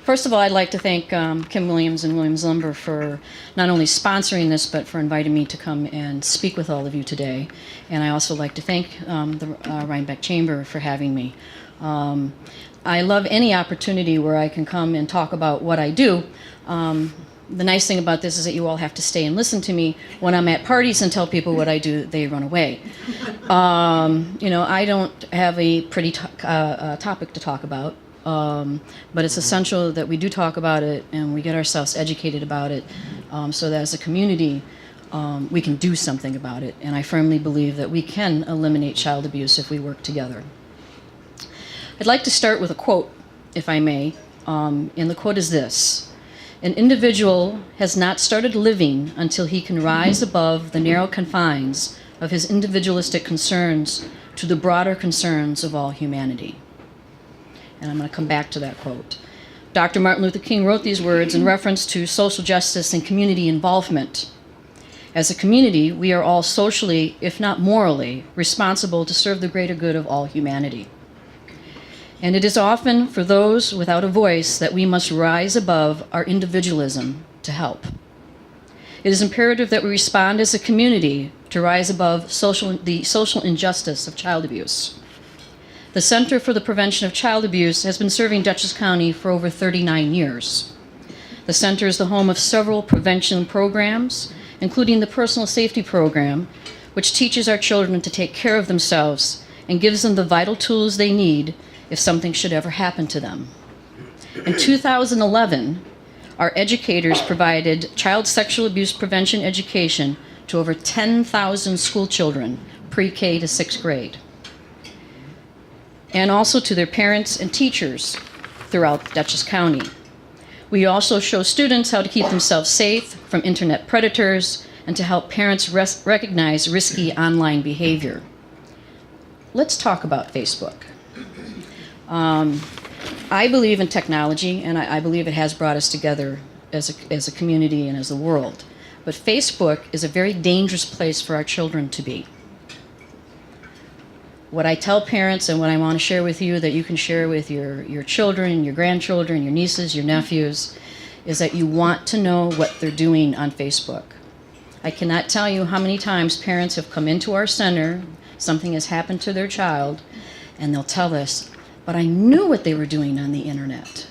First of all, I'd like to thank Kim Williams and Williams Lumber for not only sponsoring this, but for inviting me to come and speak with all of you today. And I also like to thank the Rhinebeck Chamber for having me. I love any opportunity where I can come and talk about what I do. The nice thing about this is that you all have to stay and listen to me. When I'm at parties and tell people what I do, they run away. I don't have a pretty topic to talk about. But it's essential that we do talk about it and we get ourselves educated about it, so that as a community we can do something about it. And I firmly believe that we can eliminate child abuse if we work together. I'd like to start with a quote, if I may, and the quote is this: "An individual has not started living until he can rise above the narrow confines of his individualistic concerns to the broader concerns of all humanity." And I'm going to come back to that quote. Dr. Martin Luther King wrote these words in reference to social justice and community involvement. As a community, we are all socially, if not morally, responsible to serve the greater good of all humanity. And it is often for those without a voice that we must rise above our individualism to help. It is imperative that we respond as a community to rise above the social injustice of child abuse. The Center for the Prevention of Child Abuse has been serving Dutchess County for over 39 years. The center is the home of several prevention programs, including the Personal Safety Program, which teaches our children to take care of themselves and gives them the vital tools they need if something should ever happen to them. In 2011, our educators provided child sexual abuse prevention education to over 10,000 school children, pre-K to 6th grade. And also to their parents and teachers throughout Dutchess County. We also show students how to keep themselves safe from internet predators and to help parents recognize risky online behavior. Let's talk about Facebook. I believe in technology, and I believe it has brought us together as a community and as a world. But Facebook is a very dangerous place for our children to be. What I tell parents and what I want to share with you that you can share with your children, your grandchildren, your nieces, your nephews, is that you want to know what they're doing on Facebook. I cannot tell you how many times parents have come into our center, something has happened to their child, and they'll tell us, "But I knew what they were doing on the internet."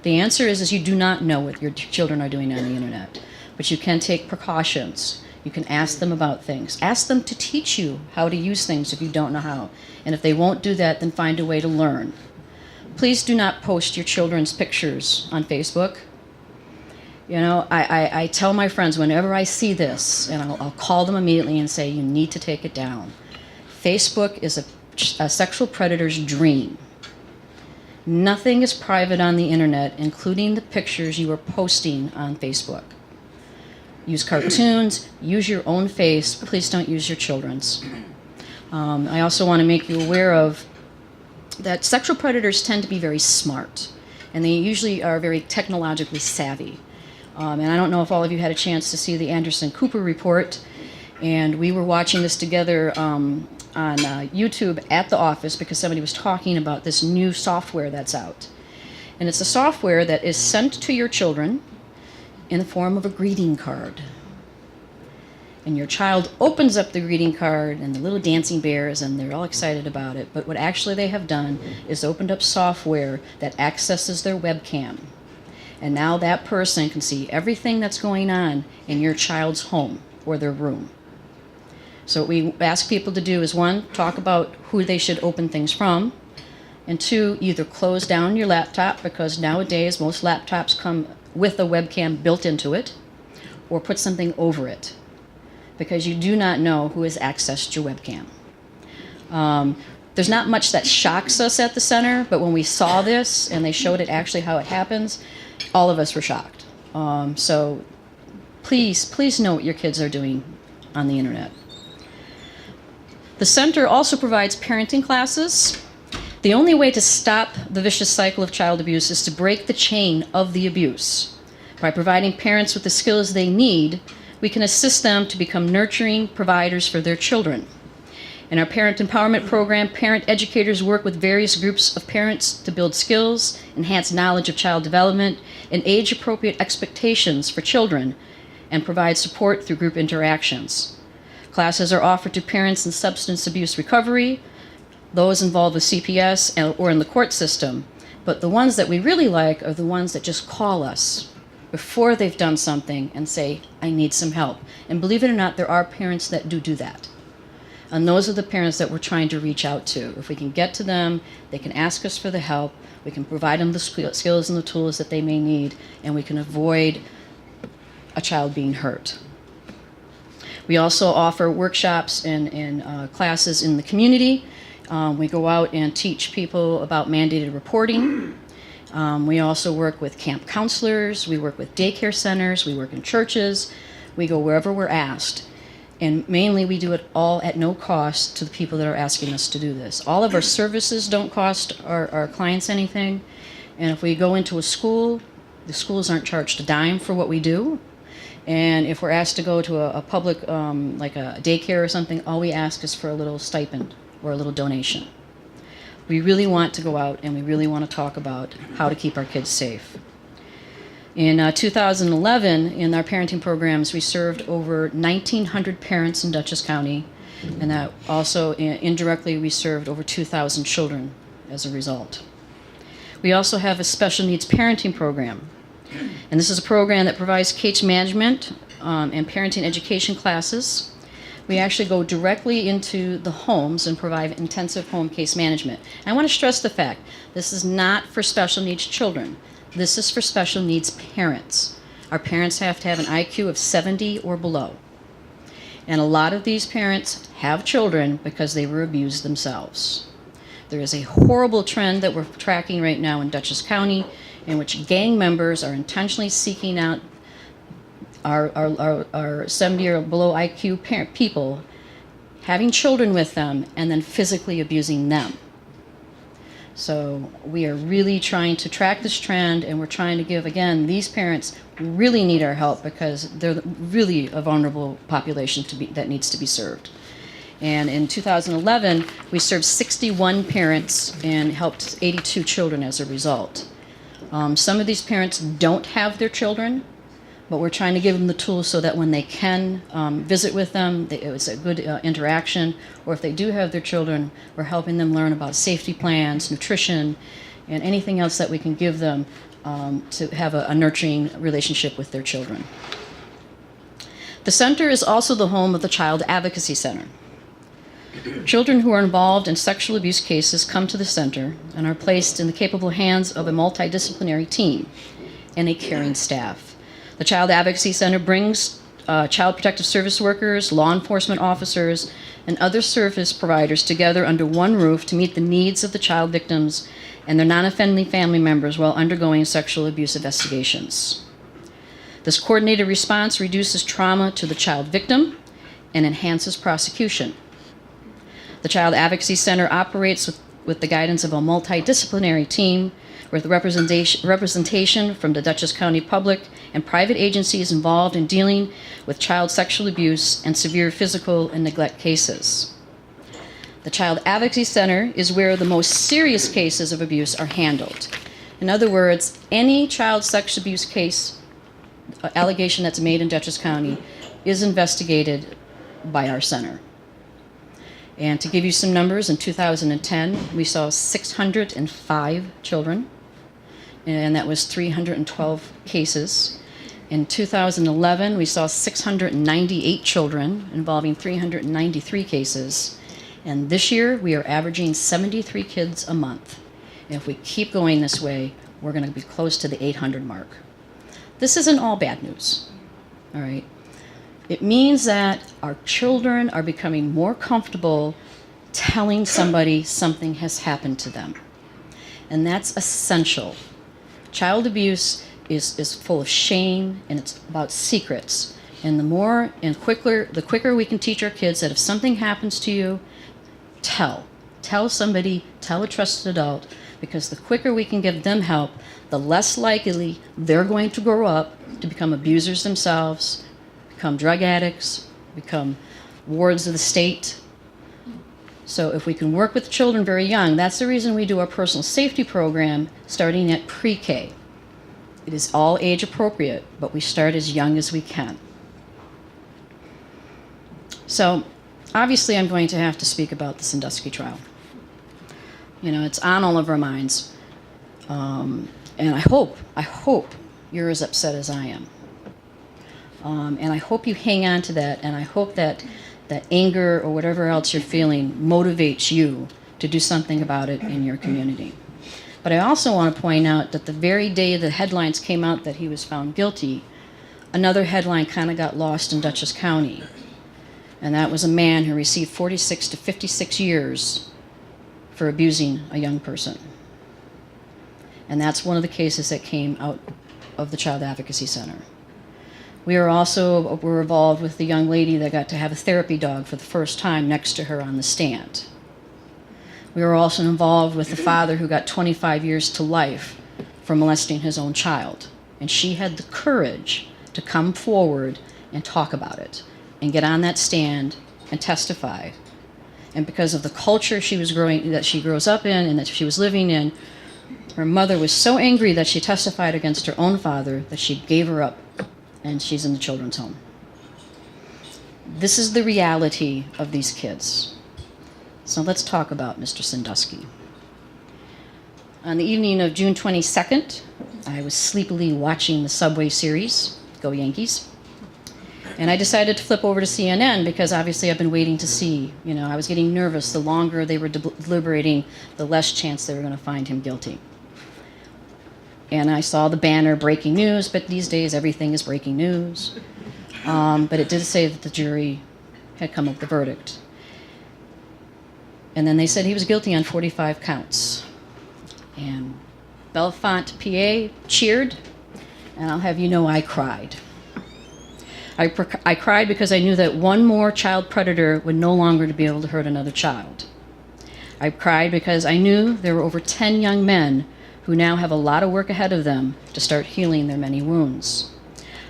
The answer is you do not know what your children are doing on the internet, but you can take precautions. You can ask them about things. Ask them to teach you how to use things if you don't know how. And if they won't do that, then find a way to learn. Please do not post your children's pictures on Facebook. You know, I tell my friends whenever I see this, and I'll call them immediately and say, you need to take it down. Facebook is a sexual predator's dream. Nothing is private on the internet, including the pictures you are posting on Facebook. Use cartoons, use your own face, please don't use your children's. I also want to make you aware of that sexual predators tend to be very smart, and they usually are very technologically savvy. And I don't know if all of you had a chance to see the Anderson Cooper report, and we were watching this together on YouTube at the office because somebody was talking about this new software that's out. And it's a software that is sent to your children in the form of a greeting card. And your child opens up the greeting card and the little dancing bears, and they're all excited about it. But what actually they have done is opened up software that accesses their webcam. And now that person can see everything that's going on in your child's home or their room. So what we ask people to do is, one, talk about who they should open things from, and two, either close down your laptop, because nowadays most laptops come with a webcam built into it, or put something over it, because you do not know who has accessed your webcam. There's not much that shocks us at the center, but when we saw this and they showed it actually how it happens, all of us were shocked. So please know what your kids are doing on the internet. The center also provides parenting classes. The only way to stop the vicious cycle of child abuse is to break the chain of the abuse. By providing parents with the skills they need, we can assist them to become nurturing providers for their children. In our parent empowerment program, parent educators work with various groups of parents to build skills, enhance knowledge of child development, and age-appropriate expectations for children, and provide support through group interactions. Classes are offered to parents in substance abuse recovery, those involved with CPS or in the court system, but the ones that we really like are the ones that just call us before they've done something and say, I need some help. And believe it or not, there are parents that do that. And those are the parents that we're trying to reach out to. If we can get to them, they can ask us for the help, we can provide them the skills and the tools that they may need, and we can avoid a child being hurt. We also offer workshops and classes in the community. We go out and teach people about mandated reporting. We also work with camp counselors, we work with daycare centers, we work in churches, we go wherever we're asked. And mainly we do it all at no cost to the people that are asking us to do this. All of our services don't cost our clients anything. And if we go into a school, the schools aren't charged a dime for what we do. And if we're asked to go to a public, like a daycare or something, all we ask is for a little stipend or a little donation. We really want to go out and we really want to talk about how to keep our kids safe. In 2011, in our parenting programs, we served over 1,900 parents in Dutchess County, and that also indirectly we served over 2,000 children as a result. We also have a special needs parenting program, and this is a program that provides case management and parenting education classes. We actually go directly into the homes and provide intensive home case management. And I want to stress the fact, this is not for special needs children. This is for special needs parents. Our parents have to have an IQ of 70 or below. And a lot of these parents have children because they were abused themselves. There is a horrible trend that we're tracking right now in Dutchess County in which gang members are intentionally seeking out our 70 or below IQ people, having children with them, and then physically abusing them. So we are really trying to track this trend, and we're trying to give, again, these parents really need our help because they're really a vulnerable population that needs to be served. And in 2011, we served 61 parents and helped 82 children as a result. Some of these parents don't have their children, but we're trying to give them the tools so that when they can visit with them, it's a good interaction. Or if they do have their children, we're helping them learn about safety plans, nutrition, and anything else that we can give them to have a nurturing relationship with their children. The center is also the home of the Child Advocacy Center. Children who are involved in sexual abuse cases come to the center and are placed in the capable hands of a multidisciplinary team and a caring staff. The Child Advocacy Center brings child protective service workers, law enforcement officers, and other service providers together under one roof to meet the needs of the child victims and their non-offending family members while undergoing sexual abuse investigations. This coordinated response reduces trauma to the child victim and enhances prosecution. The Child Advocacy Center operates with the guidance of a multidisciplinary team with representation from the Dutchess County public and private agencies involved in dealing with child sexual abuse and severe physical and neglect cases. The Child Advocacy Center is where the most serious cases of abuse are handled. In other words, any child sex abuse case allegation that's made in Dutchess County is investigated by our center. And to give you some numbers, in 2010, we saw 605 children, and that was 312 cases. In 2011, we saw 698 children involving 393 cases. And this year, we are averaging 73 kids a month. And if we keep going this way, we're going to be close to the 800 mark. This isn't all bad news, all right? It means that our children are becoming more comfortable telling somebody something has happened to them. And that's essential. Child abuse is full of shame, and it's about secrets. And the quicker we can teach our kids that if something happens to you, tell somebody, tell a trusted adult, because the quicker we can give them help, the less likely they're going to grow up to become abusers themselves, become drug addicts, become wards of the state. So if we can work with children very young, that's the reason we do our personal safety program starting at pre-K. It is all age appropriate, but we start as young as we can. So obviously I'm going to have to speak about the Sandusky trial. You know, it's on all of our minds. And I hope you're as upset as I am. And I hope you hang on to that, and I hope that that anger or whatever else you're feeling motivates you to do something about it in your community. But I also want to point out that the very day the headlines came out that he was found guilty, another headline kind of got lost in Dutchess County. And that was a man who received 46 to 56 years for abusing a young person. And that's one of the cases that came out of the Child Advocacy Center. We're involved with the young lady that got to have a therapy dog for the first time next to her on the stand. We were also involved with the father who got 25 years to life for molesting his own child. And she had the courage to come forward and talk about it and get on that stand and testify. And because of the culture that she grows up in and that she was living in, her mother was so angry that she testified against her own father that she gave her up, and she's in the children's home. This is the reality of these kids. So let's talk about Mr. Sandusky. On the evening of June 22nd, I was sleepily watching the Subway series, Go Yankees, and I decided to flip over to CNN because obviously I've been waiting to see. You know, I was getting nervous. The longer they were deliberating, the less chance they were going to find him guilty. And I saw the banner, breaking news, but these days everything is breaking news. But it did say that the jury had come up with the verdict. And then they said he was guilty on 45 counts. And Bellefonte, PA, cheered, and I'll have you know I cried. I cried because I knew that one more child predator would no longer be able to hurt another child. I cried because I knew there were over 10 young men who now have a lot of work ahead of them to start healing their many wounds.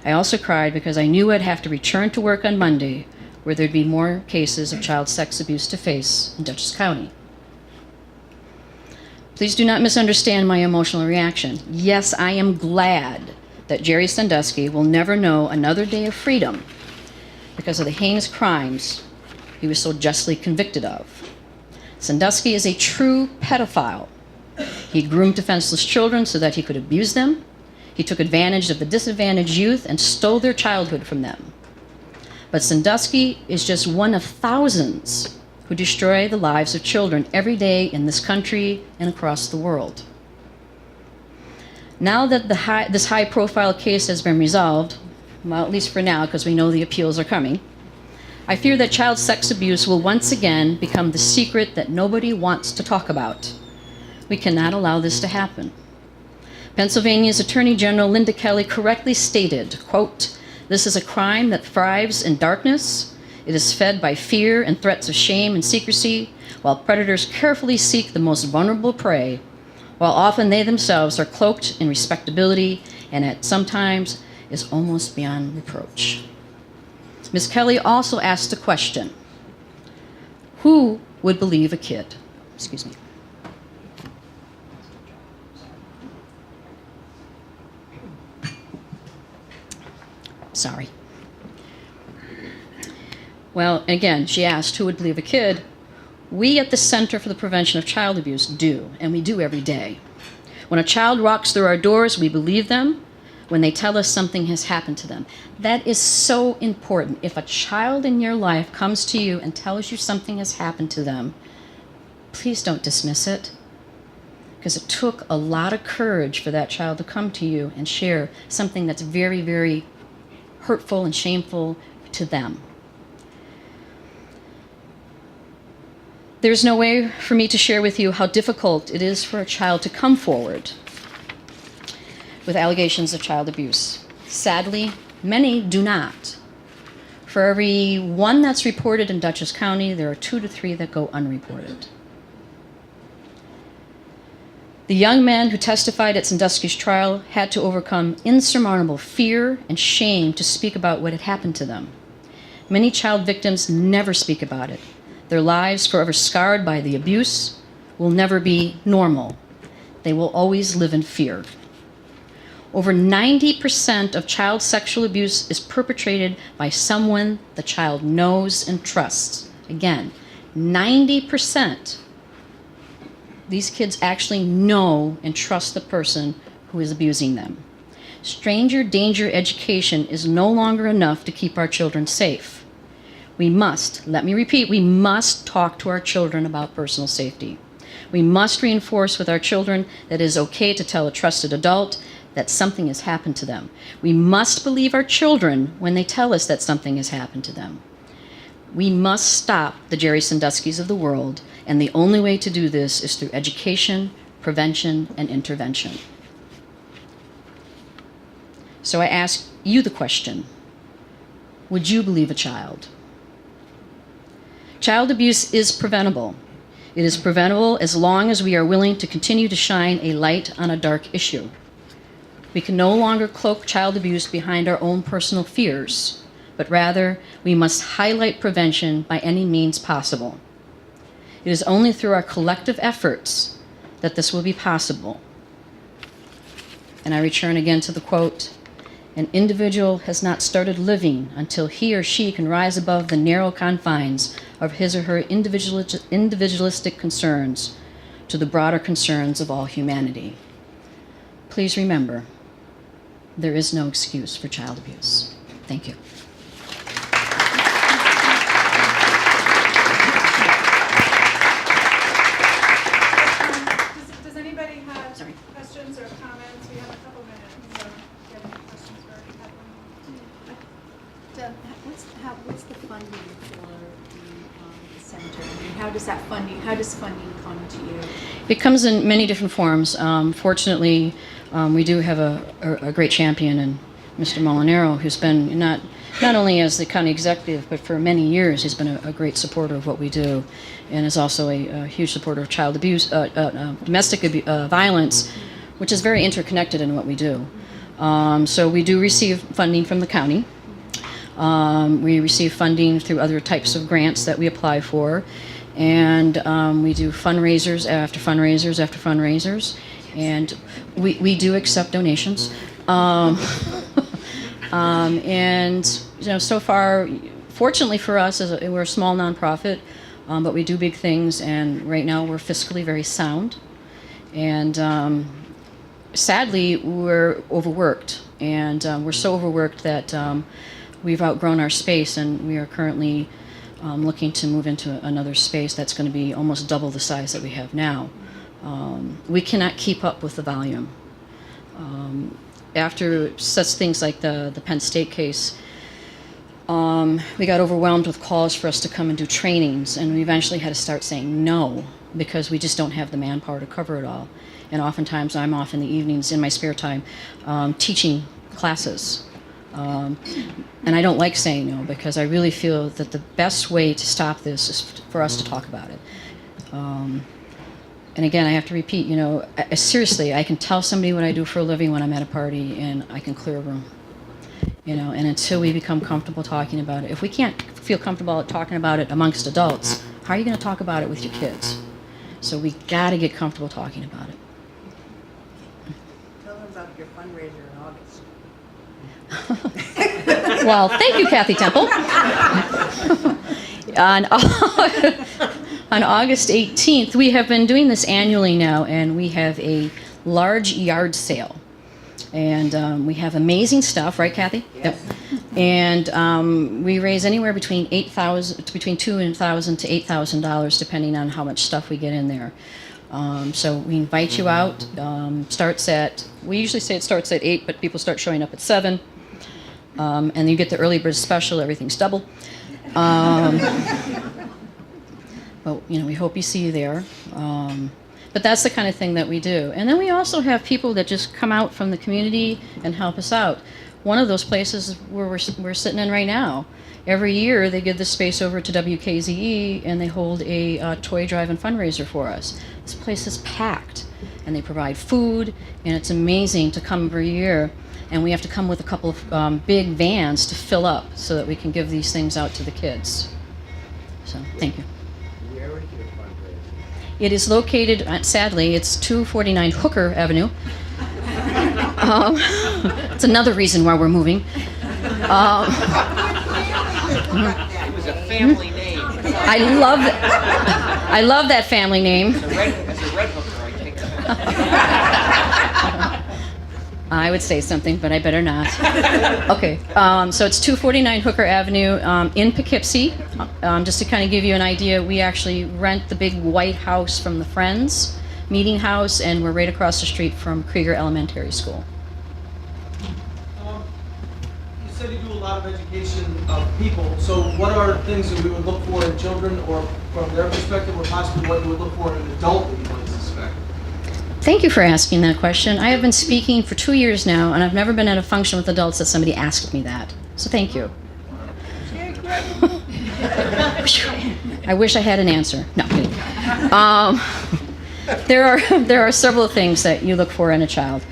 I also cried because I knew I'd have to return to work on Monday, where there'd be more cases of child sex abuse to face in Dutchess County. Please do not misunderstand my emotional reaction. Yes, I am glad that Jerry Sandusky will never know another day of freedom because of the heinous crimes he was so justly convicted of. Sandusky is a true pedophile. He groomed defenseless children so that he could abuse them. He took advantage of the disadvantaged youth and stole their childhood from them. But Sandusky is just one of thousands who destroy the lives of children every day in this country and across the world. Now that this high-profile case has been resolved, well, at least for now, because we know the appeals are coming, I fear that child sex abuse will once again become the secret that nobody wants to talk about. We cannot allow this to happen. Pennsylvania's Attorney General Linda Kelly correctly stated, quote, "This is a crime that thrives in darkness. It is fed by fear and threats of shame and secrecy, while predators carefully seek the most vulnerable prey, while often they themselves are cloaked in respectability and at sometimes is almost beyond reproach." Ms. Kelly also asked the question, who would believe a kid? Excuse me. Sorry. Well, again, she asked who would believe a kid. We at the Center for the Prevention of Child Abuse do, and we do every day. When a child walks through our doors, we believe them when they tell us something has happened to them. That is so important. If a child in your life comes to you and tells you something has happened to them, please don't dismiss it, because it took a lot of courage for that child to come to you and share something that's very, very hurtful and shameful to them. There's no way for me to share with you how difficult it is for a child to come forward with allegations of child abuse. Sadly, many do not. For every one that's reported in Dutchess County, there are 2 to 3 that go unreported. The young men who testified at Sandusky's trial had to overcome insurmountable fear and shame to speak about what had happened to them. Many child victims never speak about it. Their lives, forever scarred by the abuse, will never be normal. They will always live in fear. Over 90% of child sexual abuse is perpetrated by someone the child knows and trusts. Again, 90%. These kids actually know and trust the person who is abusing them. Stranger danger education is no longer enough to keep our children safe. We must, let me repeat, we must talk to our children about personal safety. We must reinforce with our children that it is okay to tell a trusted adult that something has happened to them. We must believe our children when they tell us that something has happened to them. We must stop the Jerry Sandusky's of the world, and the only way to do this is through education, prevention, and intervention. So I ask you the question, would you believe a child? Child abuse is preventable. It is preventable as long as we are willing to continue to shine a light on a dark issue. We can no longer cloak child abuse behind our own personal fears, but rather we must highlight prevention by any means possible. It is only through our collective efforts that this will be possible. And I return again to the quote, "An individual has not started living until he or she can rise above the narrow confines of his or her individualistic concerns to the broader concerns of all humanity." Please remember, there is no excuse for child abuse. Thank you. Does anybody have questions or comments? We have a couple minutes, so if you have any questions for Kathleen. What's the funding for the center? I mean, how does funding come to you? It comes in many different forms. Fortunately, we do have a great champion in Mr. Molinaro, who's been not only as the county executive, but for many years he's been a great supporter of what we do, and is also a huge supporter of child abuse, domestic violence, which is very interconnected in what we do. So we do receive funding from the county. We receive funding through other types of grants that we apply for, and we do fundraisers after fundraisers after fundraisers, and we do accept donations. And so far, fortunately for us, we're a small nonprofit, but we do big things, and right now we're fiscally very sound. And sadly, we're overworked, and we're so overworked that we've outgrown our space, and we are currently looking to move into another space that's going to be almost double the size that we have now. We cannot keep up with the volume. After such things like the Penn State case, we got overwhelmed with calls for us to come and do trainings, and we eventually had to start saying no, because we just don't have the manpower to cover it all. And oftentimes I'm off in the evenings in my spare time teaching classes. And I don't like saying no, because I really feel that the best way to stop this is for us to talk about it. And again, I have to repeat, seriously, I can tell somebody what I do for a living when I'm at a party, and I can clear a room. And until we become comfortable talking about it, if we can't feel comfortable talking about it amongst adults, how are you going to talk about it with your kids? So we got to get comfortable talking about it. Tell them about your fundraiser in August. Well, thank you, Kathy Temple. On August 18th, we have been doing this annually now, and we have a large yard sale. And we have amazing stuff, right, Kathy? Yes. Yep. And we raise anywhere between $2,000 to $8,000, depending on how much stuff we get in there. So we invite you out. We usually say it starts at 8, but people start showing up at 7. And you get the early bird special, everything's double. But we hope you see you there. But that's the kind of thing that we do. And then we also have people that just come out from the community and help us out. One of those places is where we're sitting in right now. Every year they give this space over to WKZE, and they hold a toy drive and fundraiser for us. This place is packed, and they provide food, and it's amazing to come every year. And we have to come with a couple of big vans to fill up so that we can give these things out to the kids. So, thank you. It is located, sadly, it's 249 Hooker Avenue. It's another reason why we're moving. It was a family name. I love that family name. As a red hooker, I take that. I would say something, but I better not. Okay, so it's 249 Hooker Avenue in Poughkeepsie. Just to kind of give you an idea, we actually rent the big white house from the Friends meeting house, and we're right across the street from Krieger Elementary School. You said you do a lot of education of people, so what are things that we would look for in children, or from their perspective, or possibly what you would look for in an adult that you might suspect? Thank you for asking that question. I have been speaking for 2 years now, and I've never been at a function with adults that somebody asked me that. So thank you. I wish I had an answer. No, kidding. There are several things that you look for in a child.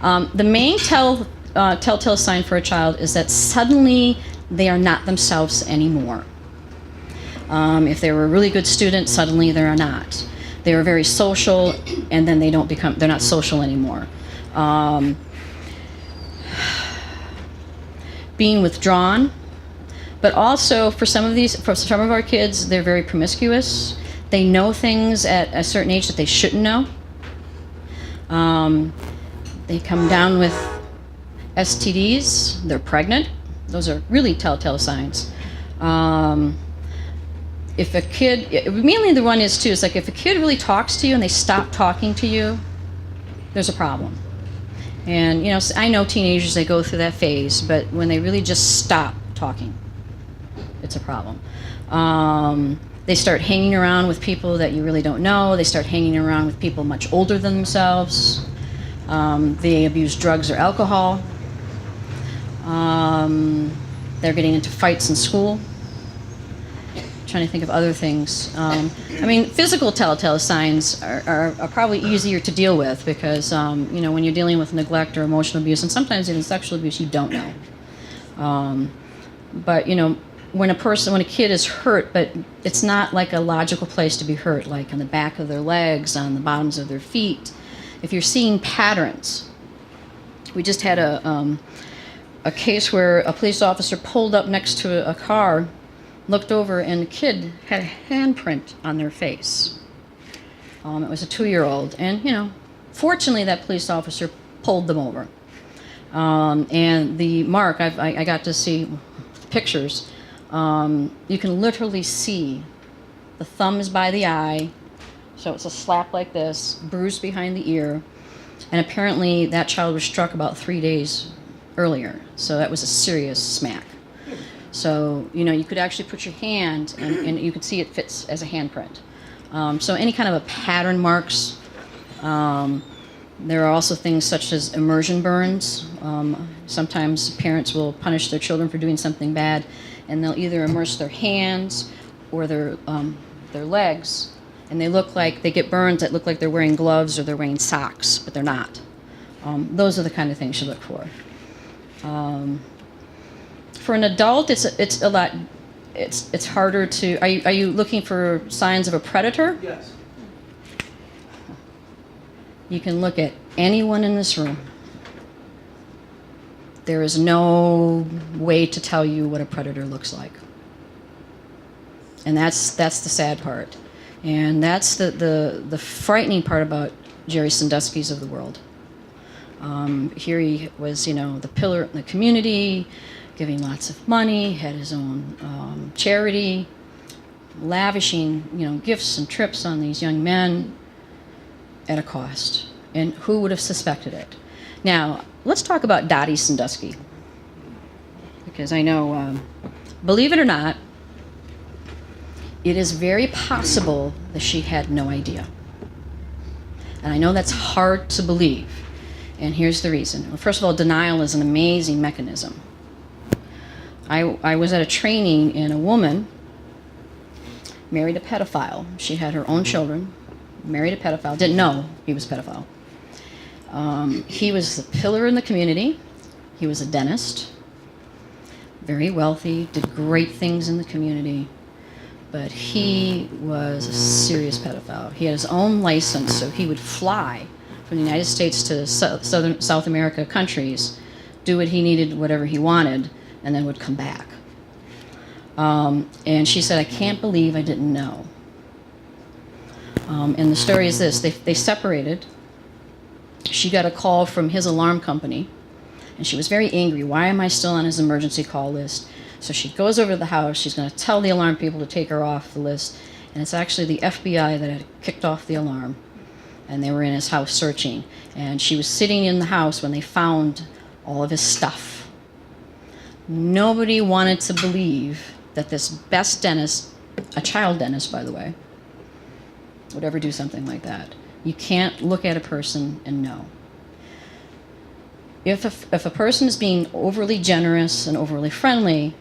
The main telltale sign for a child is that suddenly they are not themselves anymore. If they were a really good student, suddenly they are not. They were very social, and then they're not social anymore. Being withdrawn, but also for some of our kids, they're very promiscuous. They know things at a certain age that they shouldn't know. They come down with STDs, they're pregnant. Those are really telltale signs. If a kid, mainly the one is too, it's like if a kid really talks to you and they stop talking to you, there's a problem. And, I know teenagers, they go through that phase, but when they really just stop talking, it's a problem. They start hanging around with people that you really don't know. They start hanging around with people much older than themselves. They abuse drugs or alcohol. They're getting into fights in school. Trying to think of other things. Physical telltale signs are probably easier to deal with because, when you're dealing with neglect or emotional abuse, and sometimes even sexual abuse, you don't know. But, when a kid is hurt, but it's not like a logical place to be hurt, like on the back of their legs, on the bottoms of their feet. If you're seeing patterns, we just had a case where a police officer pulled up next to a car, looked over, and the kid had a handprint on their face. It was a 2-year-old, and fortunately that police officer pulled them over. And the mark, I got to see pictures. You can literally see the thumb is by the eye, so it's a slap like this, bruised behind the ear, and apparently that child was struck about 3 days earlier, so that was a serious smack. So, you could actually put your hand, and you could see it fits as a handprint. So any kind of a pattern marks. There are also things such as immersion burns. Sometimes parents will punish their children for doing something bad, and they'll either immerse their hands or their legs, and they get burns that look like they're wearing gloves or they're wearing socks, but they're not. Those are the kind of things you look for. For an adult, it's a lot. It's harder to. Are you looking for signs of a predator? Yes. You can look at anyone in this room. There is no way to tell you what a predator looks like, and that's the sad part, and that's the frightening part about Jerry Sandusky's of the world. Here he was, the pillar in the community, giving lots of money, had his own charity, lavishing, gifts and trips on these young men at a cost. And who would have suspected it? Now, let's talk about Dottie Sandusky. Because I know, believe it or not, it is very possible that she had no idea. And I know that's hard to believe. And here's the reason. Well, first of all, denial is an amazing mechanism. I was at a training, and a woman married a pedophile. She had her own children, married a pedophile, didn't know he was a pedophile. He was the pillar in the community. He was a dentist, very wealthy, did great things in the community. but he was a serious pedophile. He had his own license, so he would fly from the United States to South America countries, do what he needed, whatever he wanted, and then would come back. And she said, I can't believe I didn't know. And the story is this, they separated. She got a call from his alarm company, and she was very angry. Why am I still on his emergency call list? So she goes over to the house. She's going to tell the alarm people to take her off the list. And it's actually the FBI that had kicked off the alarm. And they were in his house searching. And she was sitting in the house when they found all of his stuff. Nobody wanted to believe that this best dentist, a child dentist, by the way, would ever do something like that. You can't look at a person and know. If a person is being overly generous and overly friendly,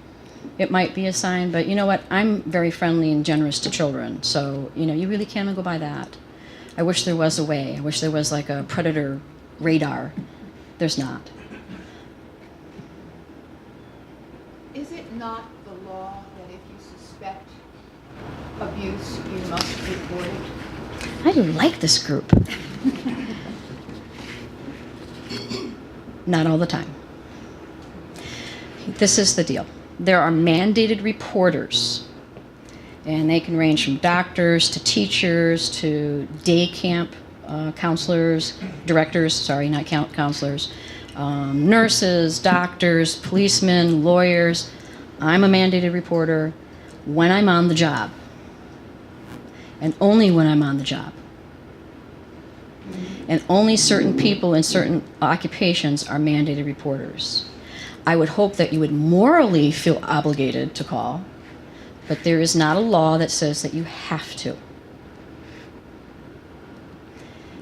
it might be a sign, but you know what? I'm very friendly and generous to children, so you really can't even go by that. I wish there was a way. I wish there was like a predator radar. There's not. Is it not the law that if you suspect abuse, you must report it? I do like this group. Not all the time. This is the deal. There are mandated reporters, and they can range from doctors to teachers to day camp counselors, directors, sorry, not counselors, nurses, doctors, policemen, lawyers. I'm a mandated reporter when I'm on the job, and only when I'm on the job. And only certain people in certain occupations are mandated reporters. I would hope that you would morally feel obligated to call, but there is not a law that says that you have to.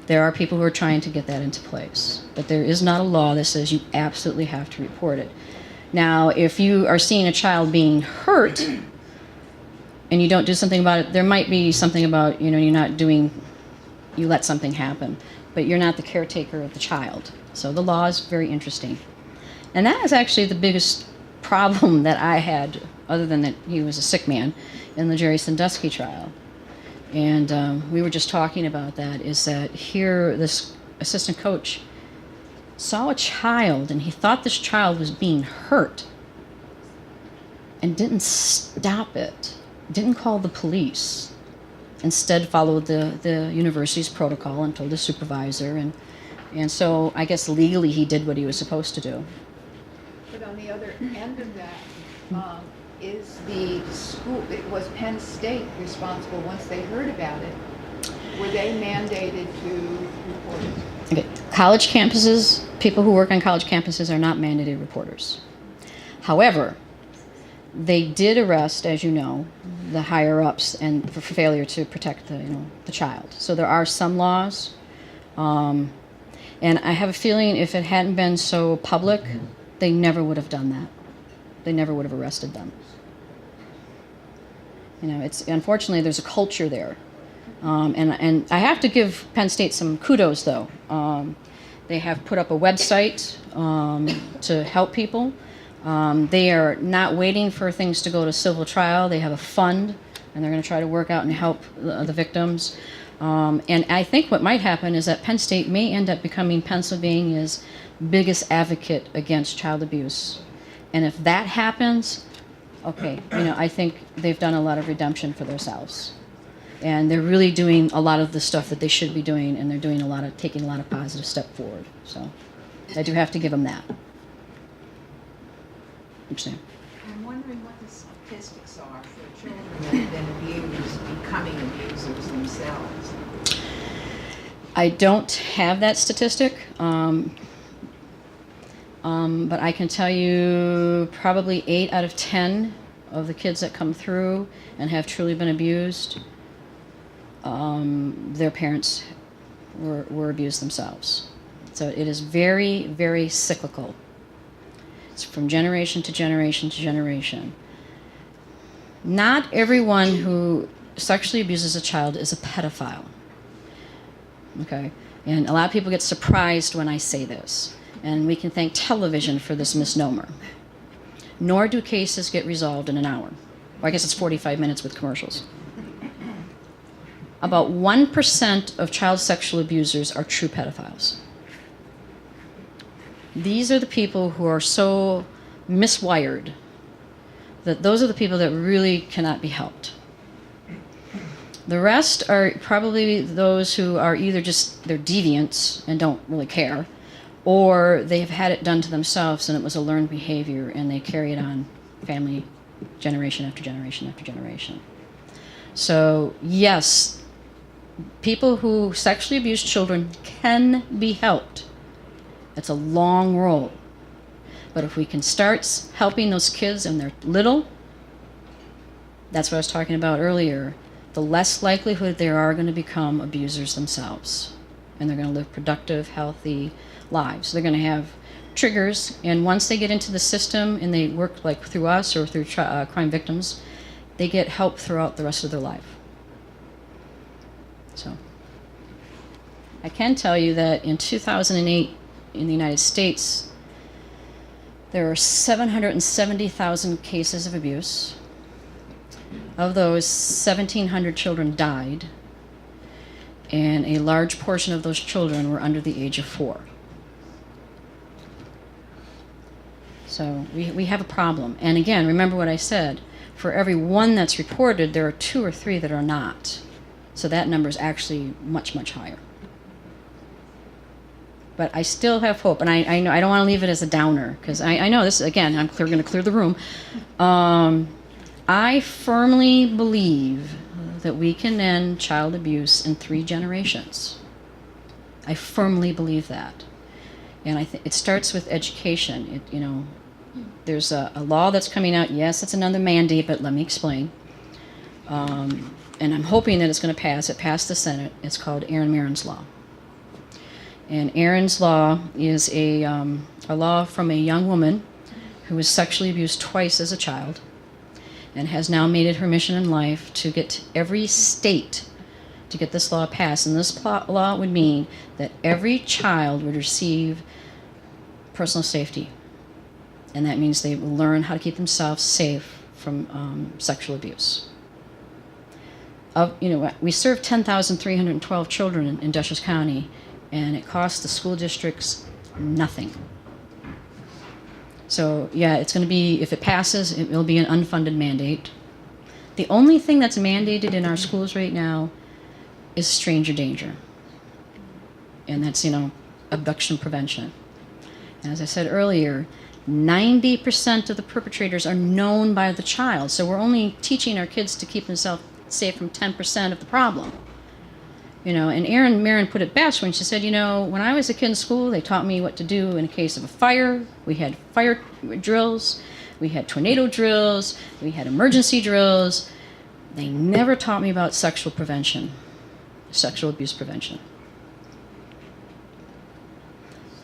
There are people who are trying to get that into place, but there is not a law that says you absolutely have to report it. Now, if you are seeing a child being hurt and you don't do something about it, there might be something about, you let something happen, but you're not the caretaker of the child. So the law is very interesting. And that is actually the biggest problem that I had, other than that he was a sick man, in the Jerry Sandusky trial. And we were just talking about that, is that here this assistant coach saw a child and he thought this child was being hurt and didn't stop it, didn't call the police. Instead followed the university's protocol and told the supervisor. And so I guess legally he did what he was supposed to do. But on the other end of that, is the school, was Penn State responsible once they heard about it? Were they mandated to report it? Okay. College campuses, people who work on college campuses are not mandated reporters. However, they did arrest, as you know, the higher-ups and for failure to protect the child. So there are some laws. And I have a feeling if it hadn't been so public, they never would have done that. They never would have arrested them. It's unfortunately there's a culture there, and I have to give Penn State some kudos though. They have put up a website to help people. They are not waiting for things to go to civil trial. They have a fund, and they're going to try to work out and help the victims. And I think what might happen is that Penn State may end up becoming Pennsylvania's biggest advocate against child abuse. And if that happens, okay, I think they've done a lot of redemption for themselves. And they're really doing a lot of the stuff that they should be doing, and they're taking a lot of positive step forward. So I do have to give them that. Interesting. I'm wondering what the statistics are for children that have been abused becoming abusers themselves. I don't have that statistic, but I can tell you probably 8 out of 10 of the kids that come through and have truly been abused, their parents were abused themselves. So it is very, very cyclical. It's from generation to generation to generation. Not everyone who sexually abuses a child is a pedophile. Okay? And a lot of people get surprised when I say this. And we can thank television for this misnomer. Nor do cases get resolved in an hour. Or I guess it's 45 minutes with commercials. About 1% of child sexual abusers are true pedophiles. These are the people who are so miswired that those are the people that really cannot be helped. The rest are probably those who are either just, they're deviants and don't really care, or they've had it done to themselves and it was a learned behavior and they carry it on family generation after generation after generation. So yes, people who sexually abuse children can be helped. It's a long road. But if we can start helping those kids when they're little, that's what I was talking about earlier, the less likelihood they are going to become abusers themselves. And they're going to live productive, healthy lives. They're going to have triggers, and once they get into the system and they work like through us or through crime victims, they get help throughout the rest of their life. So I can tell you that in 2008 in the United States, there were 770,000 cases of abuse. Of those, 1,700 children died, and a large portion of those children were under the age of 4. So we have a problem. And again, remember what I said, for every one that's reported, there are 2 or 3 that are not. So that number is actually much, much higher. But I still have hope, and I know I don't want to leave it as a downer, because I know this, again, I'm going to clear the room. I firmly believe that we can end child abuse in 3 generations. I firmly believe that. And I think it starts with education. There's a law that's coming out. Yes, it's another mandate, but let me explain. And I'm hoping that it's going to pass. It passed the Senate. It's called Aaron's Law. And Aaron's Law is a law from a young woman who was sexually abused twice as a child, and has now made it her mission in life to get every state to get this law passed. And this law would mean that every child would receive personal safety. And that means they will learn how to keep themselves safe from sexual abuse. We serve 10,312 children in Dutchess County, and it costs the school districts nothing. So yeah, it's going to be, if it passes, it will be an unfunded mandate. The only thing that's mandated in our schools right now is stranger danger. And that's, abduction prevention. And as I said earlier, 90% of the perpetrators are known by the child. So we're only teaching our kids to keep themselves safe from 10% of the problem. And Erin Marin put it best when she said, when I was a kid in school, they taught me what to do in a case of a fire. We had fire drills, we had tornado drills, we had emergency drills. They never taught me about sexual prevention, sexual abuse prevention.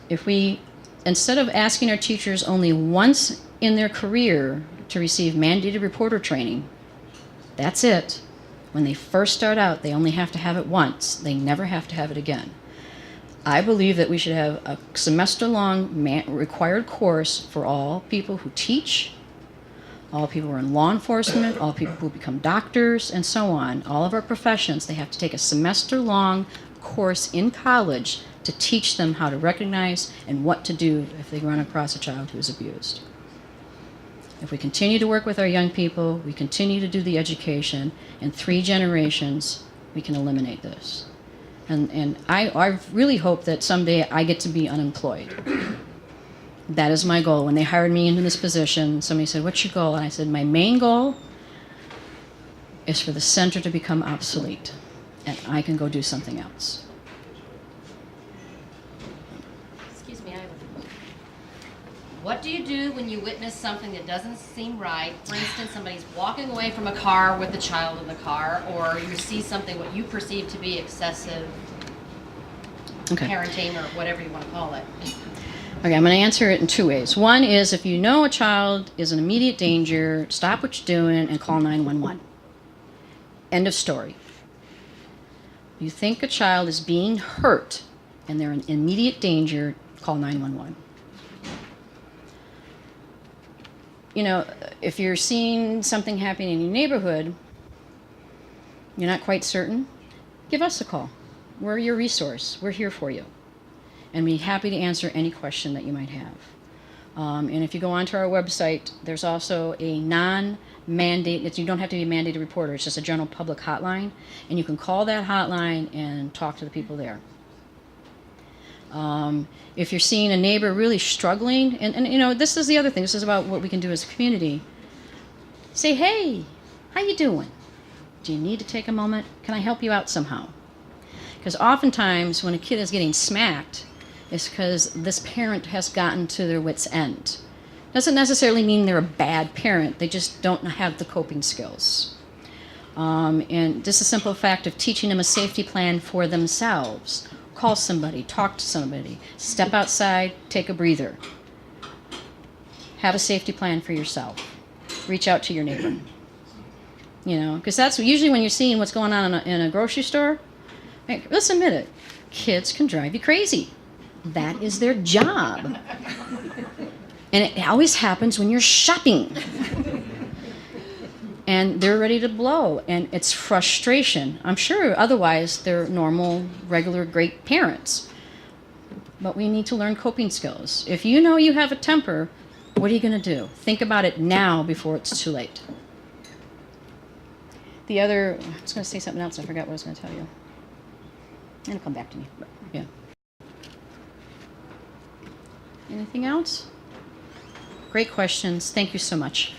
If we, instead of asking our teachers only once in their career to receive mandated reporter training, that's it. When they first start out, they only have to have it once. They never have to have it again. I believe that we should have a semester-long required course for all people who teach, all people who are in law enforcement, all people who become doctors, and so on. All of our professions, they have to take a semester-long course in college to teach them how to recognize and what to do if they run across a child who is abused. If we continue to work with our young people, we continue to do the education, in 3 generations, we can eliminate this. And I really hope that someday I get to be unemployed. That is my goal. When they hired me into this position, somebody said, "What's your goal?" And I said, my main goal is for the center to become obsolete, and I can go do something else. Excuse me, what do you do when you witness something that doesn't seem right? For instance, somebody's walking away from a car with a child in the car, or you see something what you perceive to be excessive parenting or whatever you want to call it. Okay, I'm going to answer it in 2 ways. One is, if you know a child is in immediate danger, stop what you're doing and call 911. End of story. You think a child is being hurt and they're in immediate danger, call 911. you know, if you're seeing something happening in your neighborhood, you're not quite certain, give us a call. We're your resource. We're here for you. And we'd be happy to answer any question that you might have. And if you go onto our website, there's also a non-mandate, you don't have to be a mandated reporter, it's just a general public hotline. And you can call that hotline and talk to the people there. If you're seeing a neighbor really struggling, and you know, this is the other thing, this is about what we can do as a community. Say, hey, how you doing? Do you need to take a moment? Can I help you out somehow? Because oftentimes when a kid is getting smacked, it's because this parent has gotten to their wit's end. Doesn't necessarily mean they're a bad parent, they just don't have the coping skills. And just a simple fact of teaching them a safety plan for themselves. Call somebody, talk to somebody, step outside, take a breather. Have a safety plan for yourself. Reach out to your neighbor. You know, because that's usually when you're seeing what's going on in a grocery store. Let's admit it, kids can drive you crazy. That is their job. And it always happens when you're shopping. And they're ready to blow, and it's frustration. I'm sure otherwise they're normal, regular, great parents. But we need to learn coping skills. If you know you have a temper, what are you going to do? Think about it now before it's too late. I was going to say something else, I forgot what I was going to tell you. It'll come back to me. Yeah. Anything else? Great questions. Thank you so much.